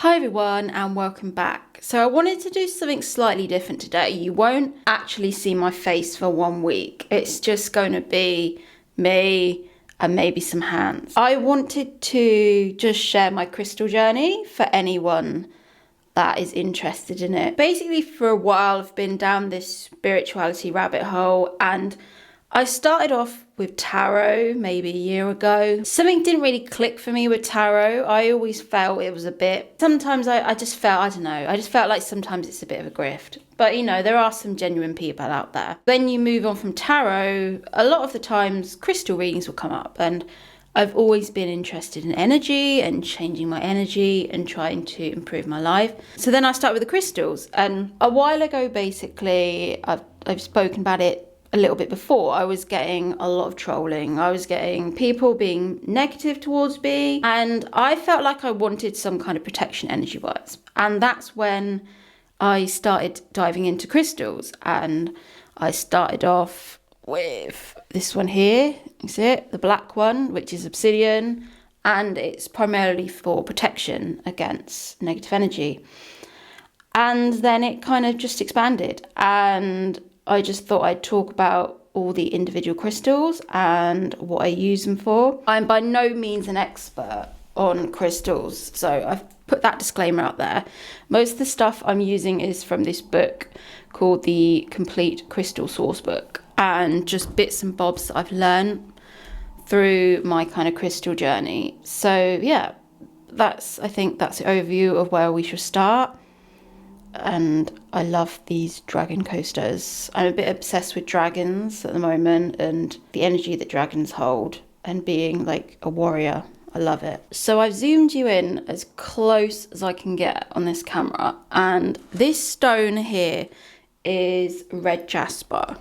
Hi everyone and welcome back. So I wanted to do something slightly different today. You won't actually see my face for 1 week. It's just going to be me and maybe some hands. I wanted to just share my crystal journey for anyone that is interested in it. Basically for a while I've been down this spirituality rabbit hole, and I started off with tarot maybe a year ago. Something didn't really click for me with tarot. I always felt it was a bit, sometimes I just felt, I don't know, I just felt like sometimes it's a bit of a grift. But you know, there are some genuine people out there. When you move on from tarot, a lot of the times crystal readings will come up, and I've always been interested in energy and changing my energy and trying to improve my life. So then I started with the crystals, and a while ago basically, I've spoken about it a little bit before, I was getting a lot of trolling. I was getting people being negative towards me, and I felt like I wanted some kind of protection energy wise. And that's when I started diving into crystals, and I started off with this one here. You see it? The black one, which is Obsidian, and it's primarily for protection against negative energy. And then it kind of just expanded, and I just thought I'd talk about all the individual crystals and what I use them for. I'm by no means an expert on crystals, so I've put that disclaimer out there. Most of the stuff I'm using is from this book called the Complete Crystal Source Book, and just bits and bobs that I've learned through my kind of crystal journey. So yeah, I think that's the overview of where we should start. And I love these dragon coasters. I'm a bit obsessed with dragons at the moment and the energy that dragons hold, and being like a warrior. I love it. So I've zoomed you in as close as I can get on this camera, and this stone here is red jasper.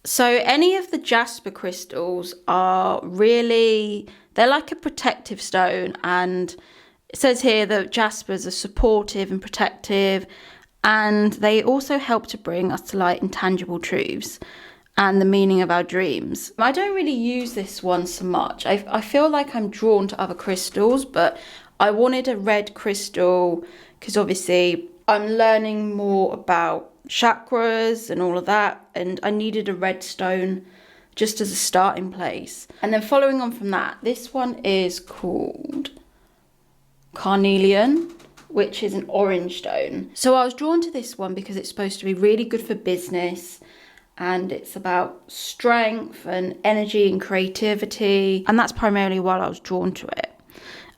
So any of the jasper crystals are really, they're like a protective stone, and it says here that jaspers are supportive and protective, and they also help to bring us to light intangible truths and the meaning of our dreams. I don't really use this one so much. I feel like I'm drawn to other crystals, but I wanted a red crystal because obviously I'm learning more about chakras and all of that, and I needed a red stone just as a starting place. And then following on from that, this one is called Carnelian, which is an orange stone. So I was drawn to this one because it's supposed to be really good for business, and it's about strength and energy and creativity, and that's primarily why I was drawn to it.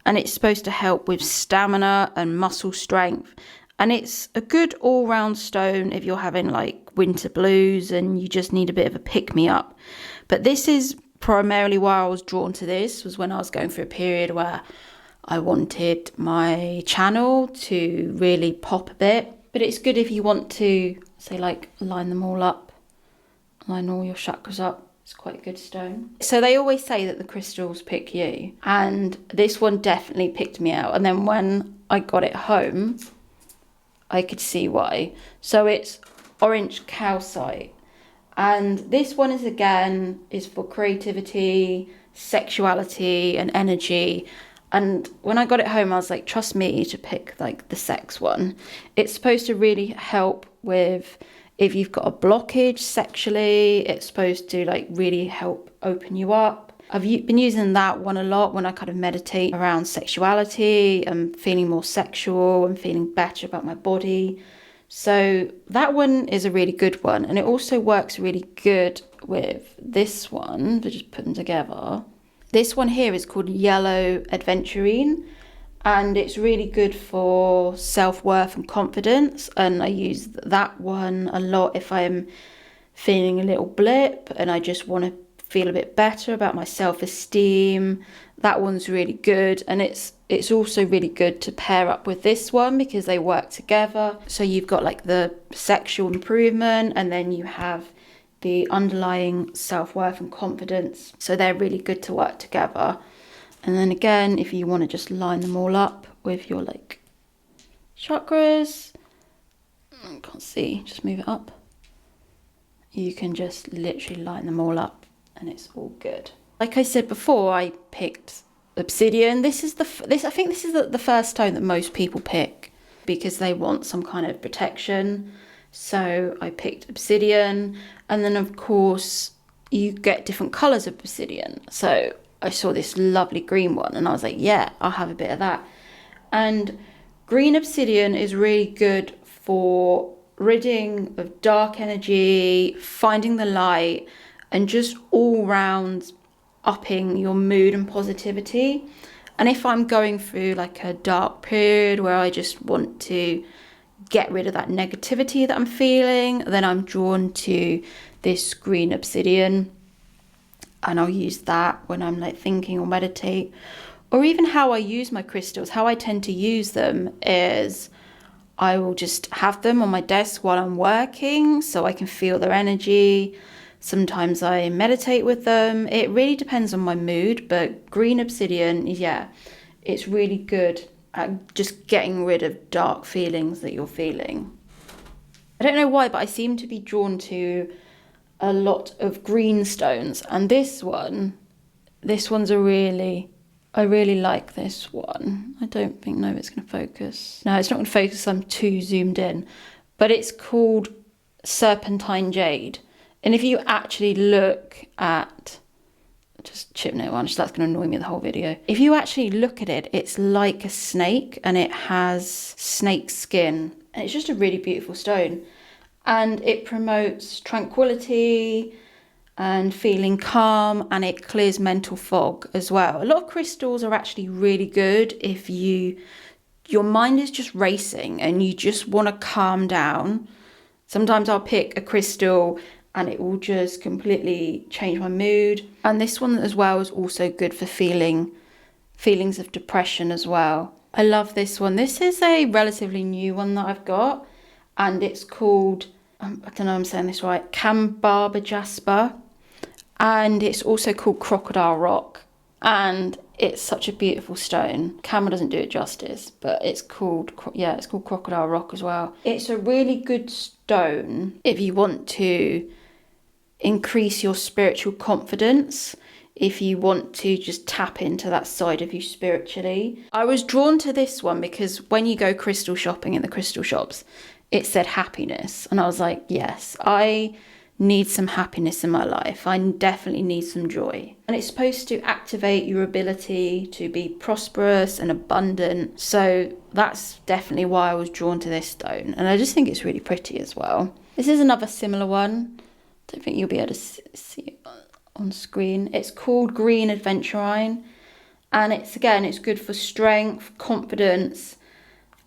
And it's supposed to help with stamina and muscle strength, and it's a good all-round stone if you're having like winter blues and you just need a bit of a pick-me-up. But this is primarily why I was drawn to this, was when I was going through a period where I wanted my channel to really pop a bit. But it's good if you want to, say, like line them all up, line all your chakras up. It's quite a good stone. So they always say that the crystals pick you, and this one definitely picked me out. And then when I got it home, I could see why. So it's orange calcite, and this one is for creativity, sexuality and energy. And when I got it home, I was like, trust me to pick like the sex one. It's supposed to really help with if you've got a blockage sexually. It's supposed to like really help open you up. I've been using that one a lot when I kind of meditate around sexuality and feeling more sexual and feeling better about my body. So that one is a really good one. And it also works really good with this one. We'll just put them together. This one here is called Yellow Adventurine, and it's really good for self-worth and confidence. And I use that one a lot if I'm feeling a little blip and I just want to feel a bit better about my self-esteem. That one's really good, and it's also really good to pair up with this one because they work together. So you've got like the sexual improvement, and then you have the underlying self-worth and confidence. So they're really good to work together. And then again, if you want to just line them all up with your like chakras, I can't see, just move it up. You can just literally line them all up and it's all good. Like I said before, I picked Obsidian. I think this is the first stone that most people pick because they want some kind of protection. So I picked Obsidian, and then of course you get different colours of Obsidian. So I saw this lovely green one and I was like, yeah, I'll have a bit of that. And green Obsidian is really good for ridding of dark energy, finding the light, and just all round upping your mood and positivity. And if I'm going through like a dark period where I just want to get rid of that negativity that I'm feeling, then I'm drawn to this green Obsidian, and I'll use that when I'm like thinking or meditate. Or even how I use my crystals, how I tend to use them is I will just have them on my desk while I'm working so I can feel their energy. Sometimes I meditate with them. It really depends on my mood, but green Obsidian, yeah, it's really good at just getting rid of dark feelings that you're feeling. I don't know why, but I seem to be drawn to a lot of green stones, and this one's I really like this one. I don't think, no, it's going to focus. No, it's not going to focus. I'm too zoomed in. But it's called Serpentine Jade. And if you actually look at, just chipping it on, that's going to annoy me the whole video. If you actually look at it, it's like a snake and it has snake skin. And it's just a really beautiful stone. And it promotes tranquility and feeling calm, and it clears mental fog as well. A lot of crystals are actually really good if your mind is just racing and you just want to calm down. Sometimes I'll pick a crystal and it will just completely change my mood. And this one as well is also good for feelings of depression as well. I love this one. This is a relatively new one that I've got, and it's called, I don't know if I'm saying this right, Cambarba Jasper. And it's also called Crocodile Rock, and it's such a beautiful stone. Camera doesn't do it justice, but it's called Crocodile Rock as well. It's a really good stone if you want to increase your spiritual confidence, if you want to just tap into that side of you spiritually. I was drawn to this one because when you go crystal shopping in the crystal shops, it said happiness, and I was like, yes, I need some happiness in my life. I definitely need some joy. And it's supposed to activate your ability to be prosperous and abundant. So that's definitely why I was drawn to this stone. And I just think it's really pretty as well. This is another similar one. Don't think you'll be able to see it on screen. It's called Green Adventurine. And it's good for strength, confidence,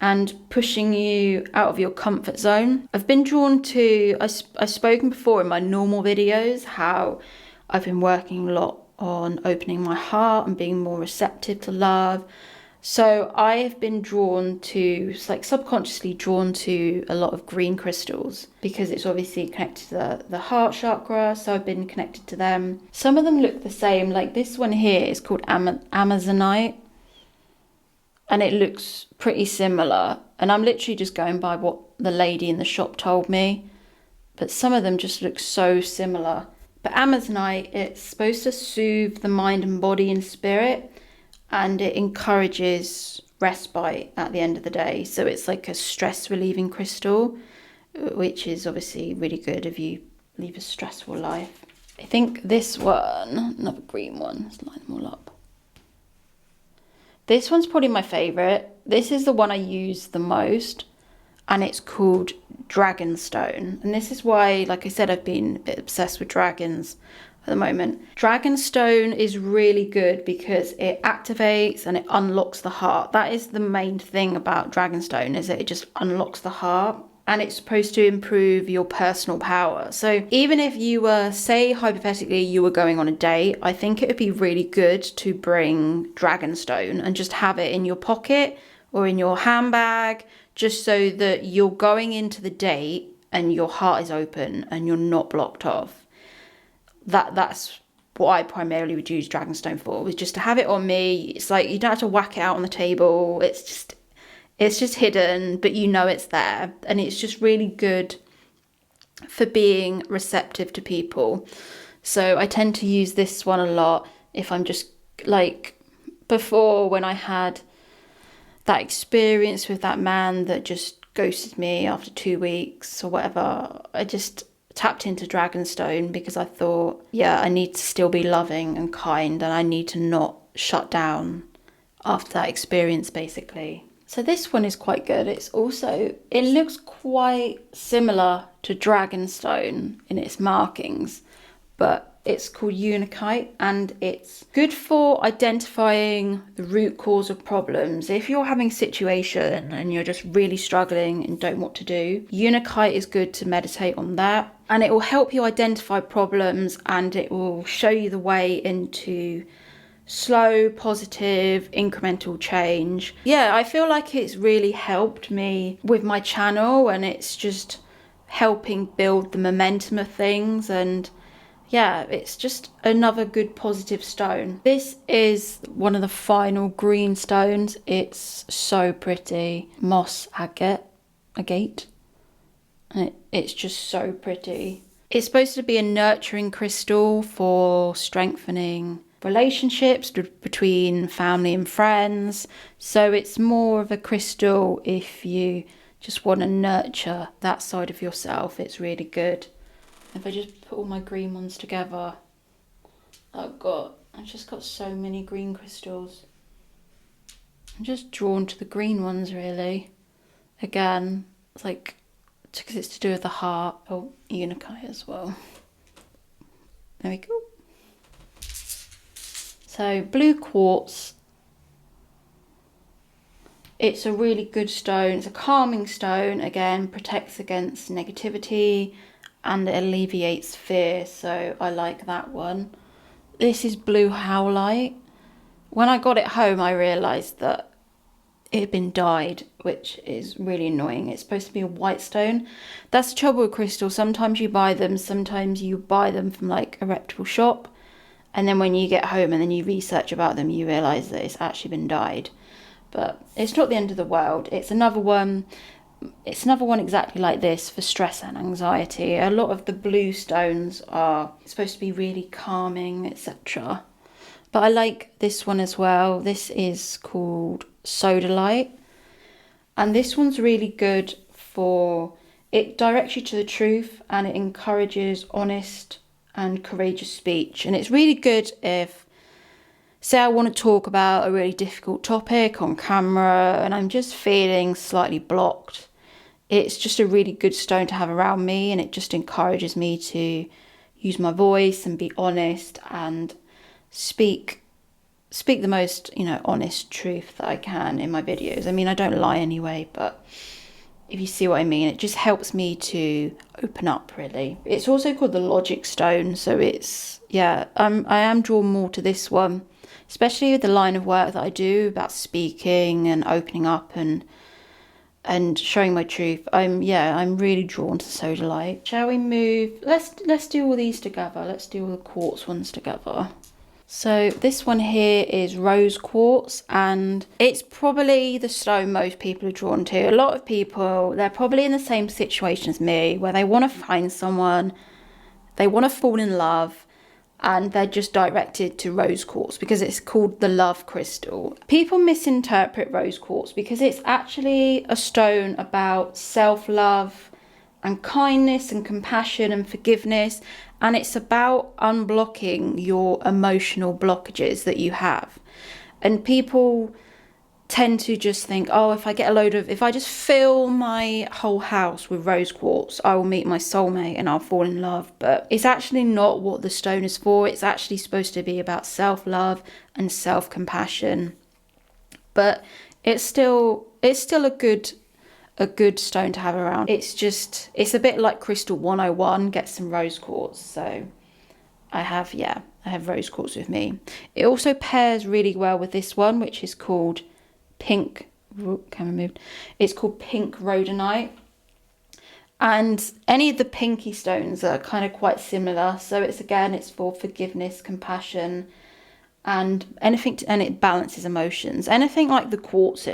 and pushing you out of your comfort zone. I've been drawn to, I've spoken before in my normal videos how I've been working a lot on opening my heart and being more receptive to love. So I have been drawn to, subconsciously drawn to a lot of green crystals because it's obviously connected to the heart chakra. So I've been connected to them. Some of them look the same. Like this one here is called Amazonite. And it looks pretty similar. And I'm literally just going by what the lady in the shop told me. But some of them just look so similar. But Amazonite, it's supposed to soothe the mind and body and spirit. And it encourages respite at the end of the day. So it's like a stress relieving crystal, which is obviously really good if you leave a stressful life. I think this one, another green one, let's line them all up. This one's probably my favourite. This is the one I use the most, and it's called Dragonstone. And this is why, like I said, I've been a bit obsessed with dragons at the moment. Dragonstone is really good because it activates and it unlocks the heart. That is the main thing about Dragonstone, is that it just unlocks the heart. And it's supposed to improve your personal power. So even if you were, say hypothetically, you were going on a date, I think it would be really good to bring Dragonstone and just have it in your pocket or in your handbag, just so that you're going into the date and your heart is open and you're not blocked off. That's what I primarily would use Dragonstone for, was just to have it on me. It's like you don't have to whack it out on the table. It's just hidden, but you know it's there. And it's just really good for being receptive to people. So I tend to use this one a lot if I'm just like before, when I had that experience with that man that just ghosted me after 2 weeks or whatever, I just tapped into Dragonstone because I thought, yeah, I need to still be loving and kind, and I need to not shut down after that experience, basically. So this one is quite good. It looks quite similar to Dragonstone in its markings, but it's called Unikite, and it's good for identifying the root cause of problems. If you're having a situation and you're just really struggling and don't know what to do, Unikite is good to meditate on that, and it will help you identify problems, and it will show you the way into slow, positive, incremental change. Yeah, I feel like it's really helped me with my channel, and it's just helping build the momentum of things. And yeah, it's just another good positive stone. This is one of the final green stones. It's so pretty. Moss agate. And it's just so pretty. It's supposed to be a nurturing crystal for strengthening relationships between family and friends. So it's more of a crystal if you just want to nurture that side of yourself. It's really good. If I just put all my green ones together, I've just got so many green crystals. I'm just drawn to the green ones, really. Again, it's like, because it's to do with the heart. Oh, Unikite as well. There we go. So blue quartz. It's a really good stone. It's a calming stone. Again, protects against negativity and it alleviates fear. So I like that one. This is blue howlite. When I got it home, I realised that it had been dyed, which is really annoying. It's supposed to be a white stone. That's the trouble with crystals. Sometimes you buy them, sometimes you buy them from like a reputable shop. And then when you get home and then you research about them, you realise that it's actually been dyed. But it's not the end of the world. It's another one exactly like this for stress and anxiety. A lot of the blue stones are supposed to be really calming, etc. But I like this one as well. This is called Sodalite. And this one's really good for, it directs you to the truth and it encourages honest and courageous speech. And it's really good if, say I want to talk about a really difficult topic on camera and I'm just feeling slightly blocked. It's just a really good stone to have around me, and it just encourages me to use my voice and be honest and speak the most, honest truth that I can in my videos. I mean, I don't lie anyway, but if you see what I mean, it just helps me to open up, really. It's also called the Logic Stone, so it's, I am drawn more to this one, especially with the line of work that I do about speaking and opening up and showing my truth. I'm really drawn to Sodalite. Shall we move? Let's do all these together. Let's do all the quartz ones together. So this one here is rose quartz, and it's probably the stone most people are drawn to. A lot of people, they're probably in the same situation as me, where they want to find someone, they want to fall in love, and they're just directed to rose quartz because it's called the love crystal. People misinterpret rose quartz because it's actually a stone about self-love and kindness and compassion and forgiveness, and it's about unblocking your emotional blockages that you have. And people tend to just think, oh, if I just fill my whole house with rose quartz, I will meet my soulmate and I'll fall in love. But it's actually not what the stone is for. It's actually supposed to be about self-love and self-compassion. But it's still a good stone to have around. It's a bit like Crystal 101, get some rose quartz. So I have rose quartz with me. It also pairs really well with this one, which is called it's called pink rhodonite, and any of the pinky stones are kind of quite similar. So it's for forgiveness, compassion, and and it balances emotions. Anything like the quartz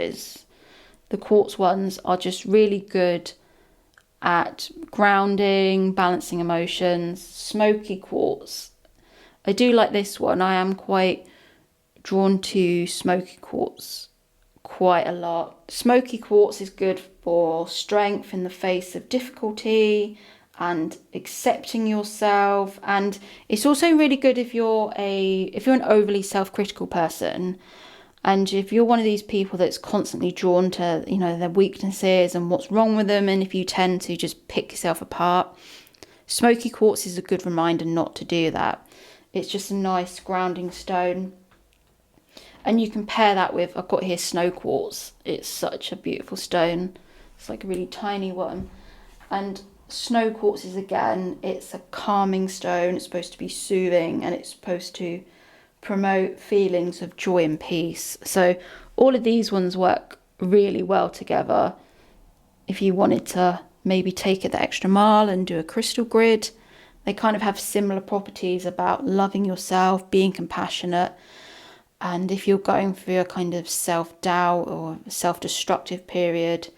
ones are just really good at grounding, balancing emotions. Smoky quartz, I do like this one. I am quite drawn to smoky quartz quite a lot. Smoky quartz is good for strength in the face of difficulty and accepting yourself, and it's also really good if you're an overly self-critical person, and if you're one of these people that's constantly drawn to, you know, their weaknesses and what's wrong with them, and if you tend to just pick yourself apart, smoky quartz is a good reminder not to do that. It's just a nice grounding stone. And you can pair that with, I've got here snow quartz. It's such a beautiful stone. It's like a really tiny one. And snow quartz is, again, it's a calming stone. It's supposed to be soothing, and it's supposed to promote feelings of joy and peace. So all of these ones work really well together. If you wanted to maybe take it the extra mile and do a crystal grid, they kind of have similar properties about loving yourself, being compassionate. And if you're going through a kind of self-doubt or self-destructive period,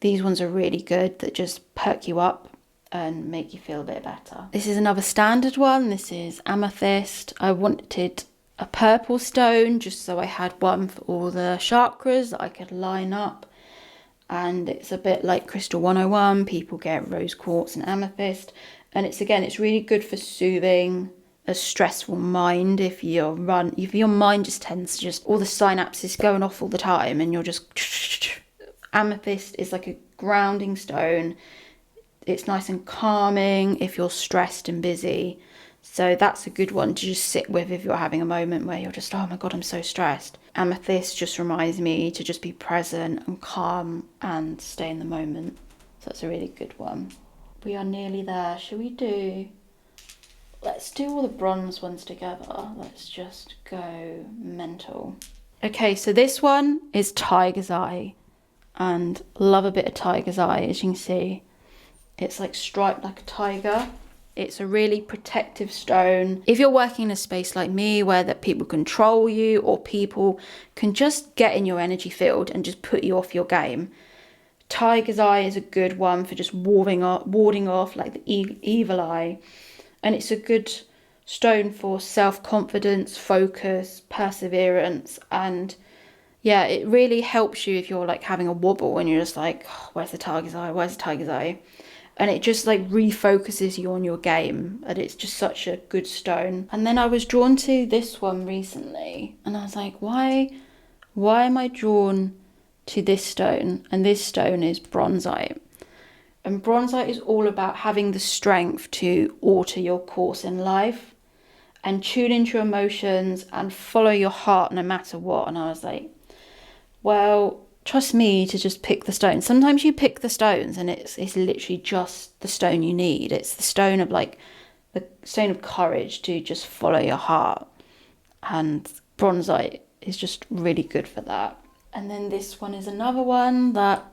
these ones are really good that just perk you up and make you feel a bit better. This is another standard one. This is Amethyst. I wanted a purple stone just so I had one for all the chakras that I could line up. And it's a bit like Crystal 101. People get rose quartz and amethyst. And it's really good for soothing a stressful mind. If your mind just tends to just all the synapses going off all the time and you're just amethyst is like a grounding stone. It's nice and calming if you're stressed and busy. So that's a good one to just sit with if you're having a moment where you're just, oh my God, I'm so stressed. Amethyst just reminds me to just be present and calm and stay in the moment. So that's a really good one. We are nearly there. Let's do all the bronze ones together. Let's just go mental. Okay, so this one is Tiger's Eye, and love a bit of Tiger's Eye. As you can see, it's like striped like a tiger. It's a really protective stone. If you're working in a space like me where that people control you or people can just get in your energy field and just put you off your game, Tiger's Eye is a good one for just warding off like the evil eye. And it's a good stone for self-confidence, focus, perseverance. And yeah, it really helps you if you're like having a wobble and you're just like, oh, where's the Tiger's Eye? Where's the Tiger's Eye? And it just like refocuses you on your game. And it's just such a good stone. And then I was drawn to this one recently. And I was like, why am I drawn to this stone? And this stone is bronzite. And bronzite is all about having the strength to alter your course in life and tune into your emotions and follow your heart no matter what. And I was like, well, trust me to just pick the stone. Sometimes you pick the stones and it's literally just the stone you need. It's the stone of courage to just follow your heart. And bronzite is just really good for that. And then this one is another one that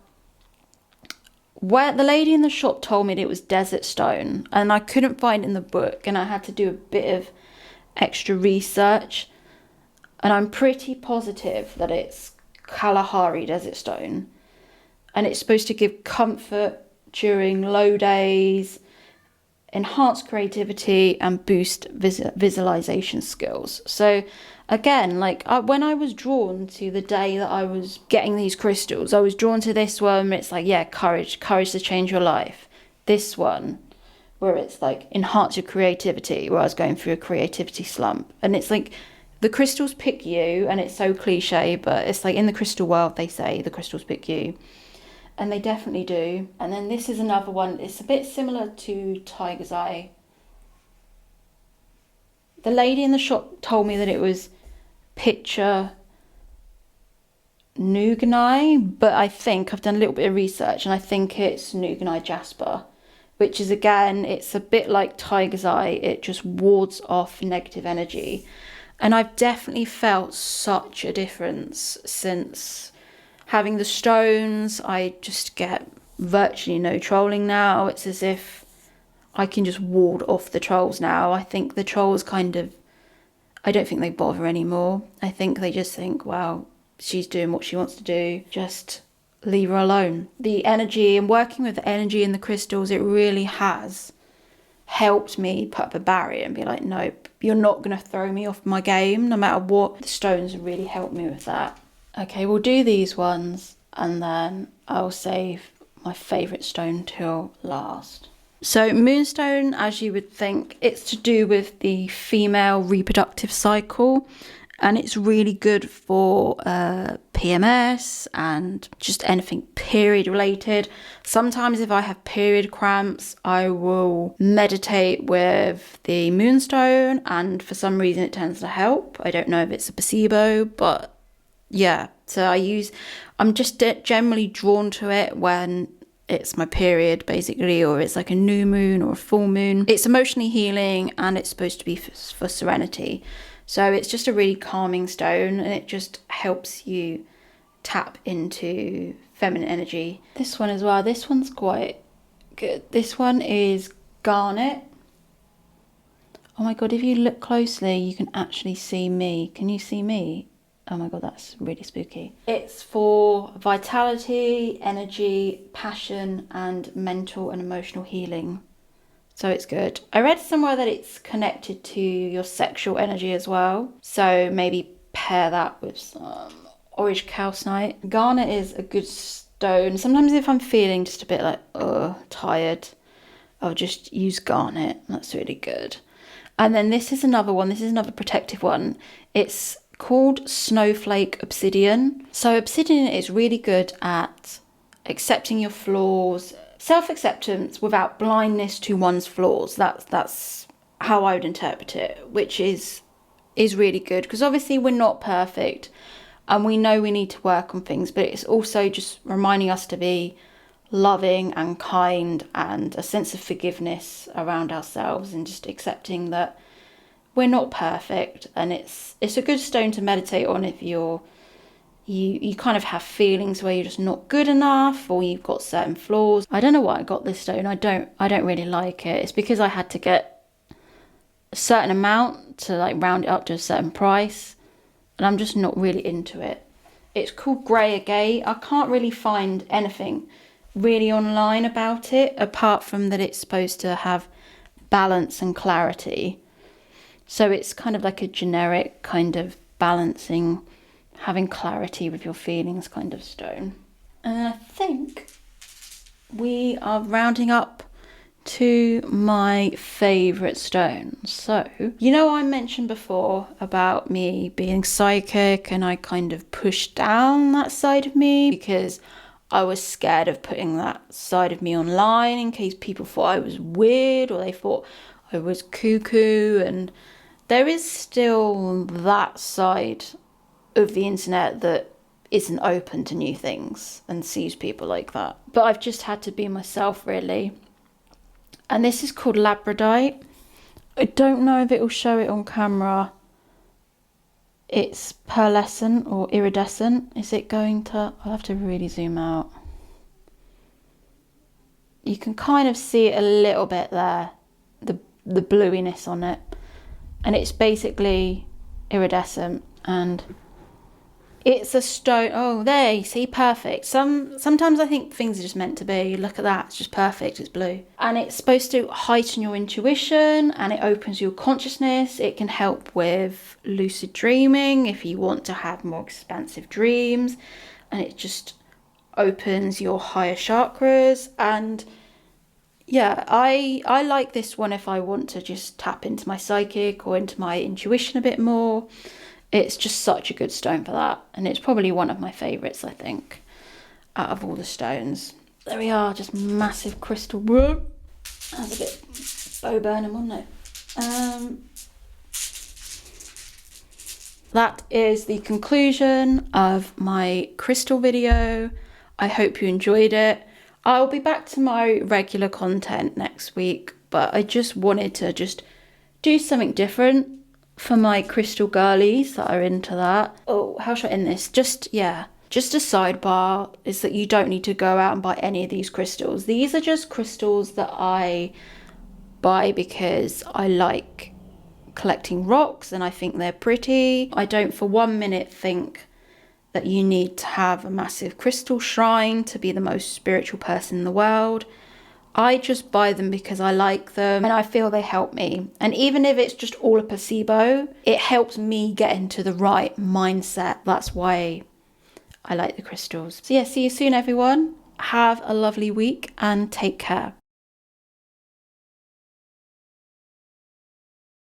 where the lady in the shop told me that it was desert stone, and I couldn't find it in the book, and I had to do a bit of extra research, and I'm pretty positive that it's Kalahari desert stone, and it's supposed to give comfort during low days, enhance creativity, and boost visualization skills. So again, when I was drawn to the day that I was getting these crystals, I was drawn to this one. It's like, yeah, courage to change your life. This one, where it's like enhance your creativity, where I was going through a creativity slump. And it's like the crystals pick you, and it's so cliche, but it's like in the crystal world, they say the crystals pick you. And they definitely do. And then this is another one. It's a bit similar to Tiger's Eye. The lady in the shop told me that it was Picture Nuganai, but I think I've done a little bit of research and I think it's Nuganai Jasper, which is, again, it's a bit like Tiger's Eye. It just wards off negative energy. And I've definitely felt such a difference since having the stones. I just get virtually no trolling now. It's as if I can just ward off the trolls now. I think the trolls I don't think they bother anymore. I think they just think, wow, she's doing what she wants to do. Just leave her alone. The energy and working with the energy in the crystals, it really has helped me put up a barrier and be like, nope, you're not going to throw me off my game no matter what. The stones really helped me with that. Okay, we'll do these ones and then I'll save my favourite stone till last. So moonstone, as you would think, it's to do with the female reproductive cycle, and it's really good for PMS and just anything period related. Sometimes if I have period cramps, I will meditate with the moonstone, and for some reason it tends to help. I don't know if it's a placebo, but yeah. So I'm just generally drawn to it when it's my period, basically, or it's like a new moon or a full moon. It's emotionally healing and it's supposed to be for serenity. So it's just a really calming stone, and it just helps you tap into feminine energy. This one as well, this one's quite good. This one is garnet. Oh my god, if you look closely, you can actually see me. Can you see me? Oh my god, that's really spooky. It's for vitality, energy, passion, and mental and emotional healing. So it's good. I read somewhere that it's connected to your sexual energy as well. So maybe pair that with some orange calcite. Garnet is a good stone. Sometimes if I'm feeling just a bit like, tired, I'll just use garnet. That's really good. And then this is another one. This is another protective one. It's called Snowflake Obsidian. So obsidian is really good at accepting your flaws, self-acceptance without blindness to one's flaws. That's how I would interpret it, which is really good, because obviously we're not perfect and we know we need to work on things, but it's also just reminding us to be loving and kind, and a sense of forgiveness around ourselves, and just accepting that we're not perfect. And it's a good stone to meditate on if you kind of have feelings where you're just not good enough, or you've got certain flaws. I don't know why I got this stone. I don't really like it. It's because I had to get a certain amount to like round it up to a certain price, and I'm just not really into it. It's called Grey Agate. I can't really find anything really online about it, apart from that it's supposed to have balance and clarity. So it's kind of like a generic kind of balancing, having clarity with your feelings kind of stone. And I think we are rounding up to my favourite stone. So, I mentioned before about me being psychic, and I kind of pushed down that side of me because I was scared of putting that side of me online in case people thought I was weird or they thought I was cuckoo. And there is still that side of the internet that isn't open to new things and sees people like that. But I've just had to be myself, really. And this is called Labradorite. I don't know if it will show it on camera. It's pearlescent or iridescent. Is it going to? I'll have to really zoom out. You can kind of see it a little bit there, the bluiness on it. And it's basically iridescent, and it's a stone. Oh, there you see, perfect. Sometimes I think things are just meant to be. Look at that, it's just perfect, it's blue. And it's supposed to heighten your intuition, and it opens your consciousness. It can help with lucid dreaming if you want to have more expansive dreams, and it just opens your higher chakras. And yeah, I like this one if I want to just tap into my psychic or into my intuition a bit more. It's just such a good stone for that, and it's probably one of my favourites, I think, out of all the stones. There we are, just massive crystal. That's a bit bow burning, wasn't it? That is the conclusion of my crystal video. I hope you enjoyed it. I'll be back to my regular content next week, but I just wanted to just do something different for my crystal girlies that are into that. Oh, how should I end this? Just a sidebar is that you don't need to go out and buy any of these crystals. These are just crystals that I buy because I like collecting rocks and I think they're pretty. I don't for 1 minute think that you need to have a massive crystal shrine to be the most spiritual person in the world. I just buy them because I like them and I feel they help me. And even if it's just all a placebo, it helps me get into the right mindset. That's why I like the crystals. So yeah, see you soon everyone. Have a lovely week and take care.